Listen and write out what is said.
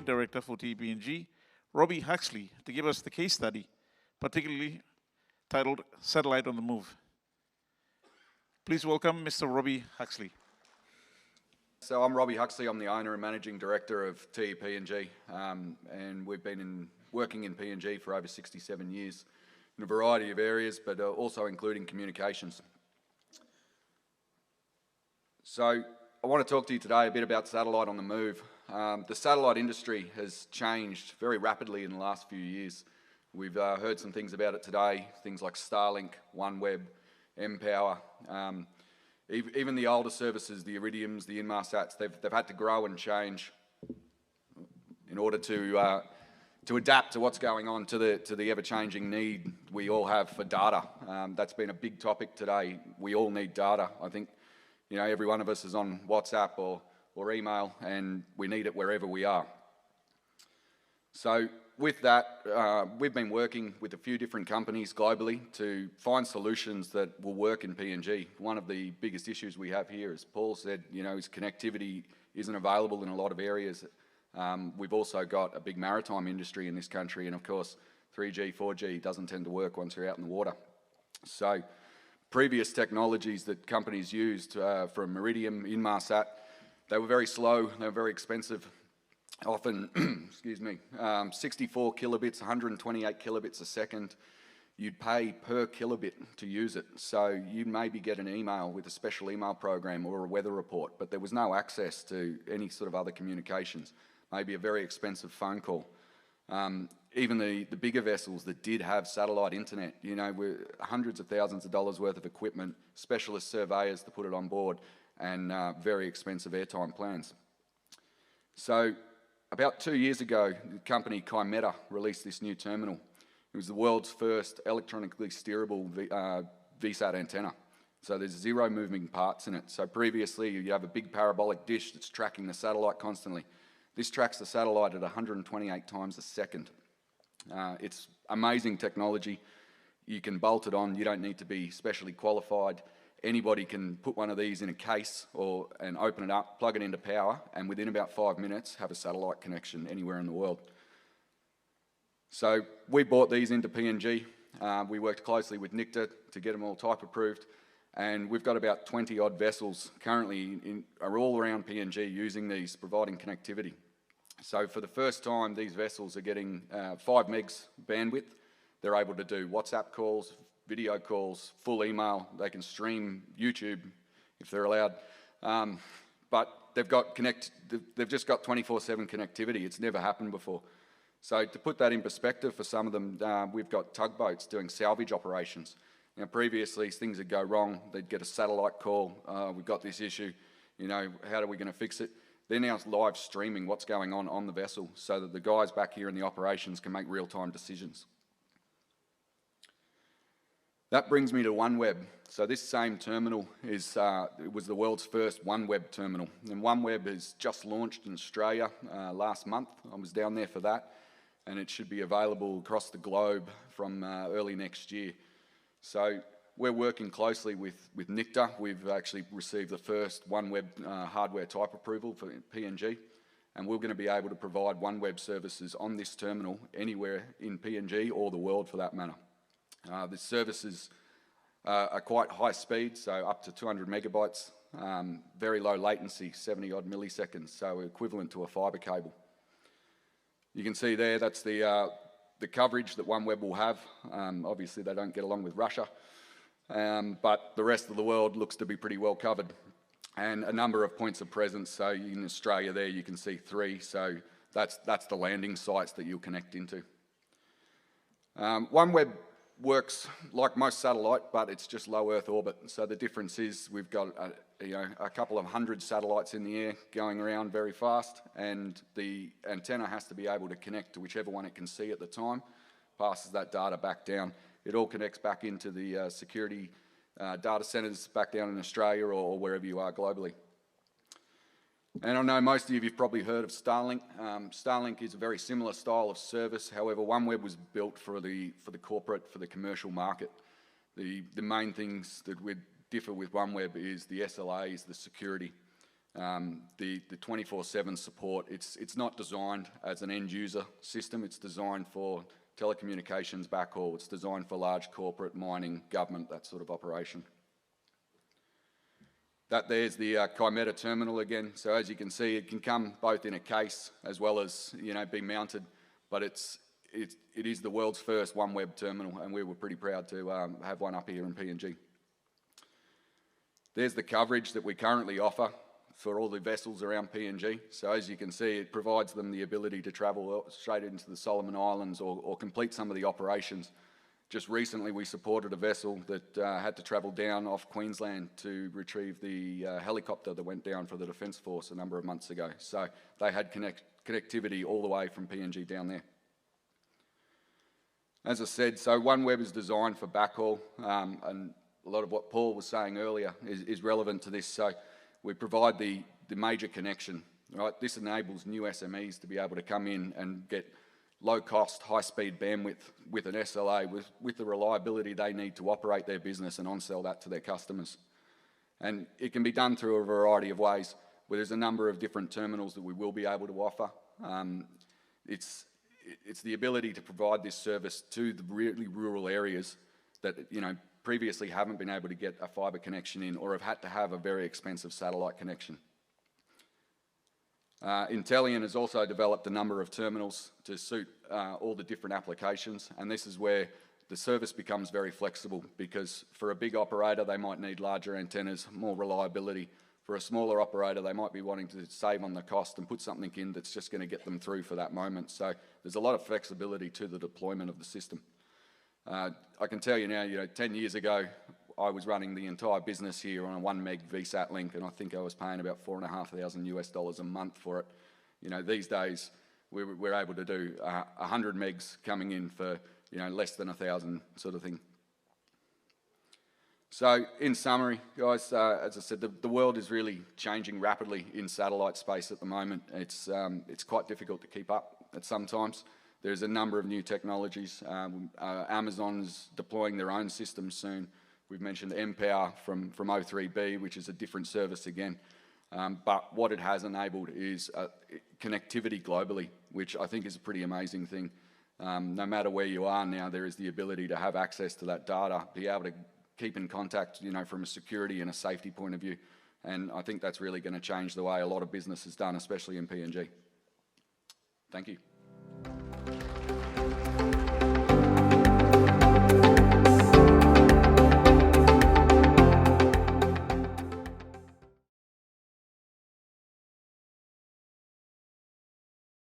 Managing Director for TPNG, Robbie Huxley, to give us the case study, particularly titled Satellite on the Move. Please welcome Mr. Robbie Huxley. So I'm Robbie Huxley. I'm the owner and managing director of TPNG, and we've been working in PNG for over 67 years in a variety of areas, but also including communications. So I want to talk to you today a bit about satellite on the move. The satellite industry has changed very rapidly in the last few years. We've heard some things about it today, things like Starlink, OneWeb, mPower. Even the older services, the Iridiums, the Inmarsats, they've had to grow and change in order to adapt to what's going on, to the ever-changing need we all have for data. That's been a big topic today. We all need data. I think, you know, every one of us is on WhatsApp or email, and we need it wherever we are. So with that, we've been working with a few different companies globally to find solutions that will work in PNG. One of the biggest issues we have here, as Paul said, you know, is connectivity isn't available in a lot of areas. We've also got a big maritime industry in this country, and of course 3G, 4G doesn't tend to work once you're out in the water. So previous technologies that companies used from Iridium, Inmarsat, they were very slow, they were very expensive. Often, 64 kilobits, 128 kilobits a second. You'd pay per kilobit to use it. So you maybe get an email with a special email program or a weather report, but there was no access to any sort of other communications. Maybe a very expensive phone call. Even the bigger vessels that did have satellite internet, you know, were hundreds of thousands of dollars worth of equipment, specialist surveyors to put it on board, and very expensive airtime plans. So about 2 years ago, the company Kymeta released this new terminal. It was the world's first electronically steerable VSAT antenna. So there's 0 moving parts in it. So previously, you have a big parabolic dish that's tracking the satellite constantly. This tracks the satellite at 128 times a second. It's amazing technology. You can bolt it on. You don't need to be specially qualified. Anybody can put one of these in a case and open it up, plug it into power, and within about 5 minutes have a satellite connection anywhere in the world. So we bought these into PNG. We worked closely with NICTA to get them all type approved, and we've got about 20 odd vessels currently are all around PNG using these, providing connectivity. So for the first time, these vessels are getting 5 megs bandwidth. They're able to do WhatsApp calls, video calls, full email. They can stream YouTube if they're allowed. But they've just got 24/7 connectivity. It's never happened before. So to put that in perspective for some of them, we've got tugboats doing salvage operations. Now previously things would go wrong. They'd get a satellite call. We've got this issue. You know, how are we going to fix it? They're now live streaming what's going on the vessel so that the guys back here in the operations can make real-time decisions. That brings me to OneWeb. So this same terminal it was the world's first OneWeb terminal. And OneWeb has just launched in Australia last month. I was down there for that. And it should be available across the globe from early next year. So we're working closely with NICTA. We've actually received the first OneWeb hardware type approval for PNG. And we're going to be able to provide OneWeb services on this terminal anywhere in PNG or the world for that matter. The services are quite high speed, so up to 200 megabytes, very low latency, 70 odd milliseconds, so equivalent to a fibre cable. You can see there, that's the coverage that OneWeb will have. Obviously they don't get along with Russia, but the rest of the world looks to be pretty well covered. And a number of points of presence, so in Australia there you can see 3, so that's the landing sites that you'll connect into. OneWeb works like most satellite, but it's just low Earth orbit. So the difference is we've got a couple of hundred satellites in the air going around very fast, and the antenna has to be able to connect to whichever one it can see at the time, passes that data back down. It all connects back into the security data centres back down in Australia or wherever you are globally. And I know most of you have probably heard of Starlink. Starlink is a very similar style of service. However, OneWeb was built for the corporate, for the commercial market. The main things that would differ with OneWeb is the SLAs, the security. The 24/7 support, it's not designed as an end user system, it's designed for telecommunications backhaul, it's designed for large corporate, mining, government, that sort of operation. That there's the Chimera terminal again. So as you can see, it can come both in a case as well as, you know, be mounted, but it is the world's first OneWeb terminal, and we were pretty proud to have one up here in PNG. There's the coverage that we currently offer for all the vessels around PNG. So as you can see, it provides them the ability to travel straight into the Solomon Islands or complete some of the operations. Just recently we supported a vessel that had to travel down off Queensland to retrieve the helicopter that went down for the Defence Force a number of months ago. So they had connectivity all the way from PNG down there. As I said, so OneWeb is designed for backhaul, and a lot of what Paul was saying earlier is relevant to this. So we provide the major connection, right? This enables new SMEs to be able to come in and get low-cost, high-speed bandwidth with an SLA, with the reliability they need to operate their business and on-sell that to their customers. And it can be done through a variety of ways, where there's a number of different terminals that we will be able to offer. It's the ability to provide this service to the really rural areas that, you know, previously haven't been able to get a fibre connection in or have had to have a very expensive satellite connection. Intellian has also developed a number of terminals to suit all the different applications, and this is where the service becomes very flexible, because for a big operator they might need larger antennas, more reliability. For a smaller operator they might be wanting to save on the cost and put something in that's just going to get them through for that moment. So there's a lot of flexibility to the deployment of the system. I can tell you now, 10 years ago I was running the entire business here on a 1 meg VSAT link, and I think I was paying about $4,500 US a month for it. These days we're able to do 100 megs coming in for less than 1,000 sort of thing. So in summary, guys, as I said, the world is really changing rapidly in satellite space at the moment. It's quite difficult to keep up at some times. There's a number of new technologies. Amazon's deploying their own systems soon. We've mentioned mPower from O3B, which is a different service again. But what it has enabled is connectivity globally, which I think is a pretty amazing thing. No matter where you are now, there is the ability to have access to that data, be able to keep in contact, from a security and a safety point of view. And I think that's really going to change the way a lot of business is done, especially in PNG. Thank you.